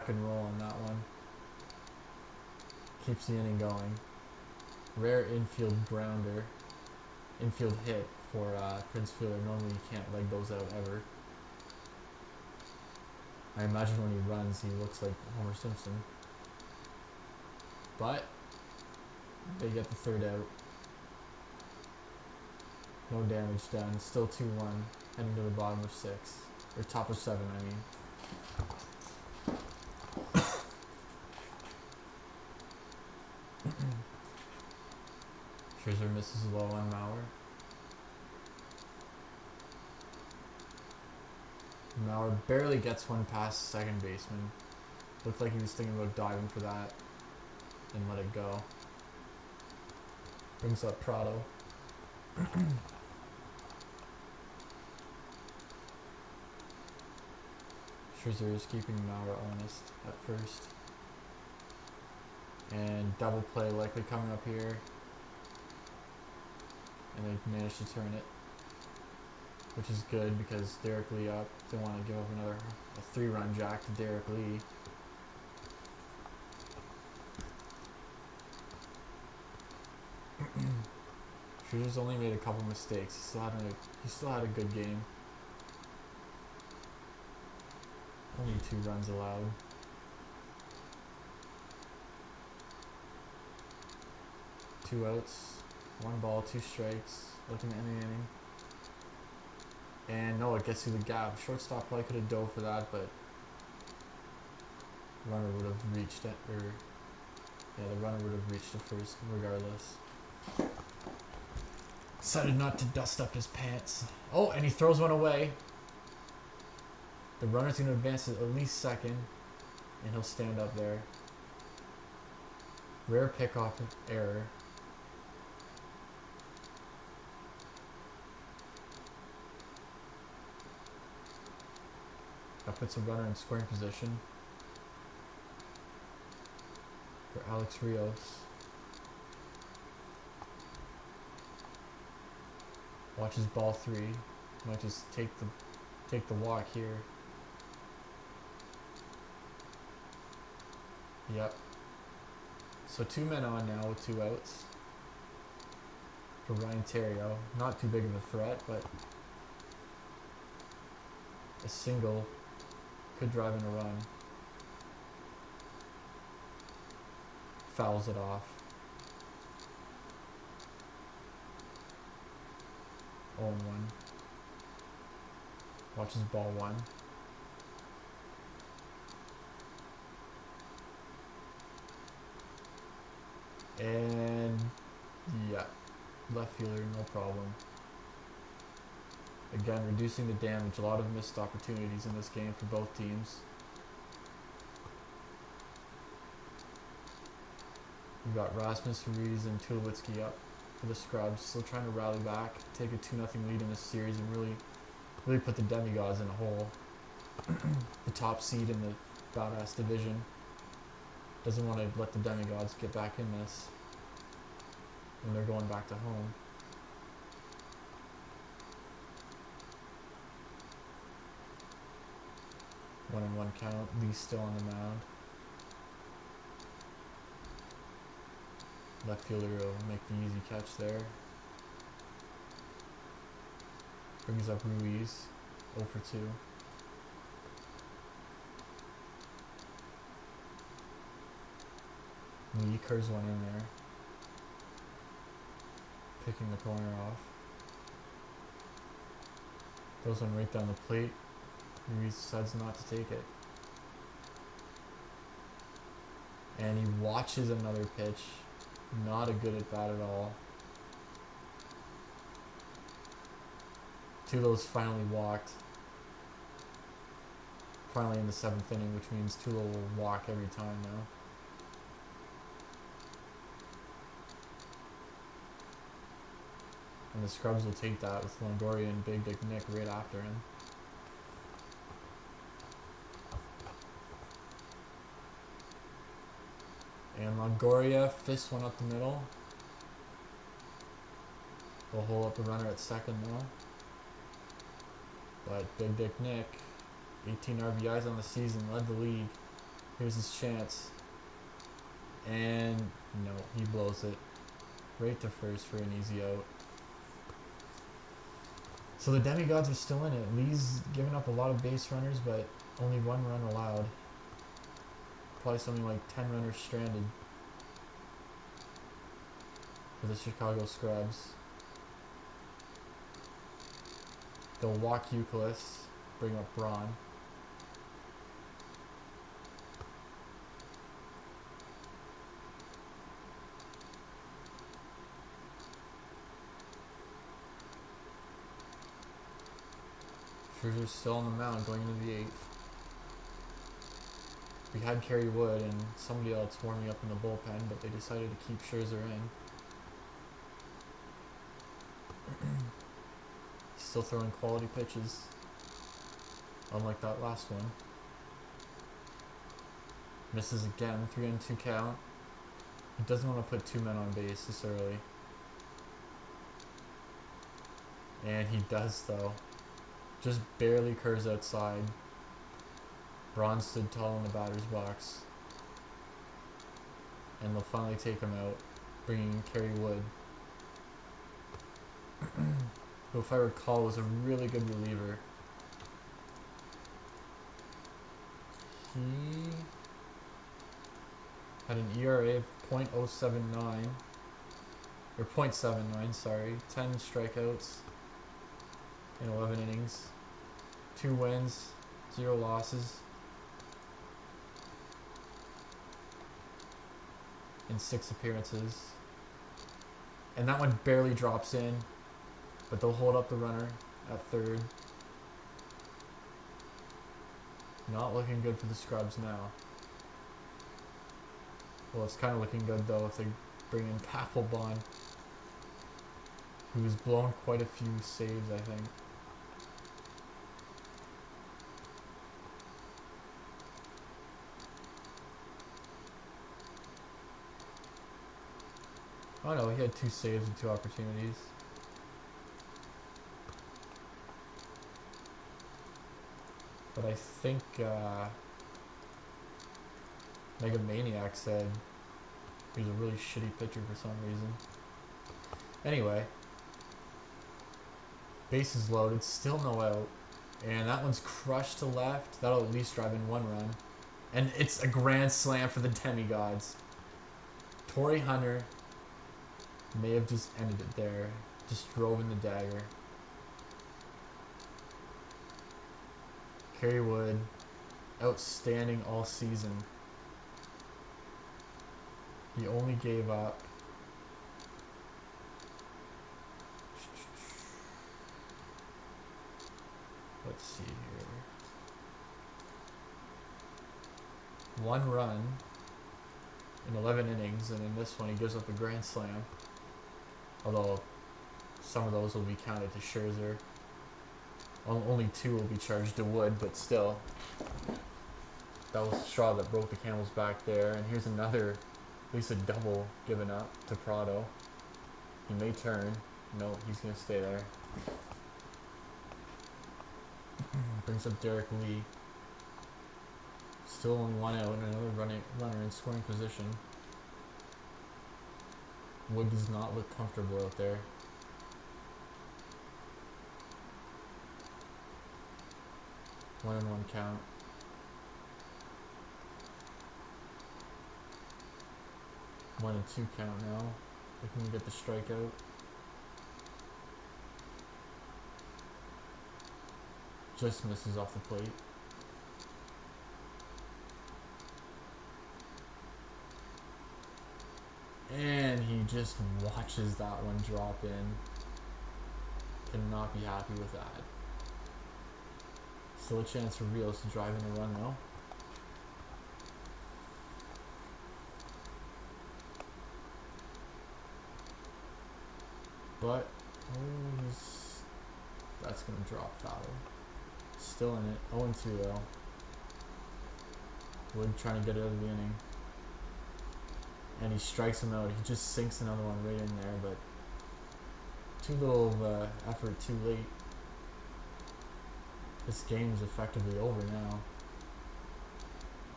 and roll on that one. Keeps the inning going. Rare infield grounder. Infield hit for Prince Fielder. Normally you can't leg those out ever. I imagine when he runs he looks like Homer Simpson. But they get the third out. No damage done. Still 2-1. Heading to the bottom of 6. Or top of 7, I mean. Scherzer misses low on Mauer. Mauer barely gets one past second baseman. Looked like he was thinking about diving for that and let it go. Brings up Prado. Scherzer is keeping Mauer honest at first. And double play likely coming up here. And they managed to turn it, which is good because Derek Lee up. They want to give up another 3-run jack to Derek Lee. Scherzer's only made a couple mistakes. He still had a good game. Only 2 runs allowed. Two outs, 1 ball, 2 strikes. Looking at any inning. And no, it gets through the gap. Shortstop probably could have dove for that, but runner would have reached it, or yeah, the runner would have reached it first, regardless. Decided not to dust up his pants. Oh, and he throws one away. The runner's going to advance at least second, and he'll stand up there. Rare pickoff error. That puts a runner in scoring position for Alex Rios. Watches ball 3. Might just take the walk here. Yep. So 2 men on now with 2 outs for Ryan Theriot. Not too big of a threat, but a single could drive in a run. Fouls it off. 0-1. Watches ball 1. And yeah, left fielder, no problem. Again, reducing the damage. A lot of missed opportunities in this game for both teams. We've got Rasmus Ruiz and Tulowitzki up for the Scrubs, still trying to rally back, take a 2-0 lead in this series, and really put the Demigods in a hole. The top seed in the badass division doesn't want to let the Demigods get back in this when they're going back to home. One and 1 count. Lee's still on the mound. Left fielder will make the easy catch there. Brings up Ruiz. 0 for 2. Lee curves one in there. Picking the corner off. Throws one right down the plate. Ruiz decides not to take it. And he watches another pitch. Not a good at bat at all. Tulo's finally walked. Finally in the 7th inning, which means Tulo will walk every time now. And the Scrubs will take that with Longoria and Big Dick Nick right after him. And Longoria fists one up the middle. They'll hold up the runner at second now. But Big Dick Nick, 18 RBIs on the season, led the league. Here's his chance. And no, he blows it. Right to first for an easy out. So the demigods are still in it. Lee's given up a lot of base runners, but only one run allowed. Probably something like 10 runners stranded for the Chicago Scrubs. They'll walk Euclid, bring up Braun. Scherzer's still on the mound going into the 8th. We had Kerry Wood and somebody else warming up in the bullpen, but they decided to keep Scherzer in. Still throwing quality pitches, unlike that last one. Misses again, 3-2 count. He doesn't want to put 2 men on base this early. And he does though. Just barely curves outside. Braun stood tall in the batter's box. And they'll finally take him out, bringing in Kerry Wood. Who, if I recall, was a really good reliever. He had an ERA of .079, or .79, sorry, 10 strikeouts in 11 innings, 2 wins, 0 losses, in 6 appearances. And that one barely drops in, but they'll hold up the runner at third. Not looking good for the Scrubs now. Well, it's kind of looking good though if they bring in Papelbon, who's blown quite a few saves, I think. Oh no, he had 2 saves and 2 opportunities. But I think MegaManiac said he was a really shitty pitcher for some reason. Anyway, bases loaded, still no out. And that one's crushed to left. That'll at least drive in 1 run. And it's a grand slam for the demigods. Torrey Hunter may have just ended it there. Just drove in the dagger. Kerry Wood, outstanding all season. He only gave up let's see here. 1 run in 11 innings, and in this one he gives up a grand slam. Although some of those will be counted to Scherzer. Only 2 will be charged to Wood, but still. That was the straw that broke the camel's back there. And here's another, at least a double given up to Prado. He may turn. No, he's going to stay there. Brings up Derek Lee. Still only 1 out and another runner in scoring position. Wood does not look comfortable out there. One and 1 count. One and 2 count now. Looking to get the strikeout. Just misses off the plate. And he just watches that one drop in. Cannot be happy with that. Still a chance for Rios to drive in a run though. But that's going to drop foul. Still in it. 0-2 though. Wood trying to get out of the inning. And he strikes him out. He just sinks another one right in there, but too little of effort too late. This game is effectively over now.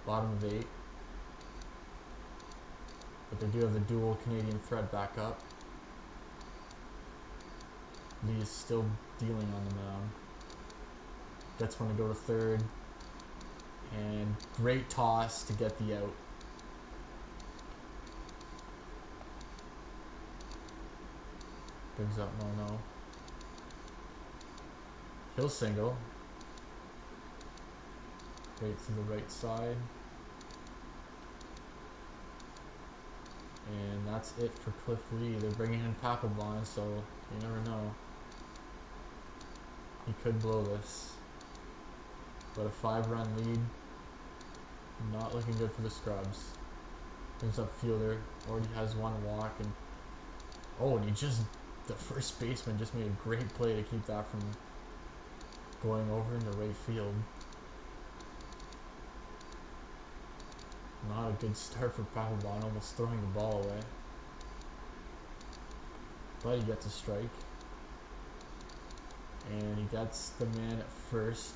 bottom of 8. But they do have the dual Canadian threat back up. Lee is still dealing on the mound. Gets one to go to third. And great toss to get the out. Brings up Mono. He'll single. Right to the right side. And that's it for Cliff Lee. They're bringing in Papelbon, so you never know. He could blow this. But a 5-run lead, not looking good for the Scrubs. Brings up fielder, already has one walk, and the first baseman just made a great play to keep that from going over into right field. Not a good start for Papelbon, almost throwing the ball away. But he gets a strike. And he gets the man at first.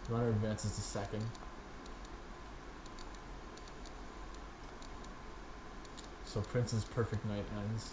Runner advances to second. So Prince's perfect night ends.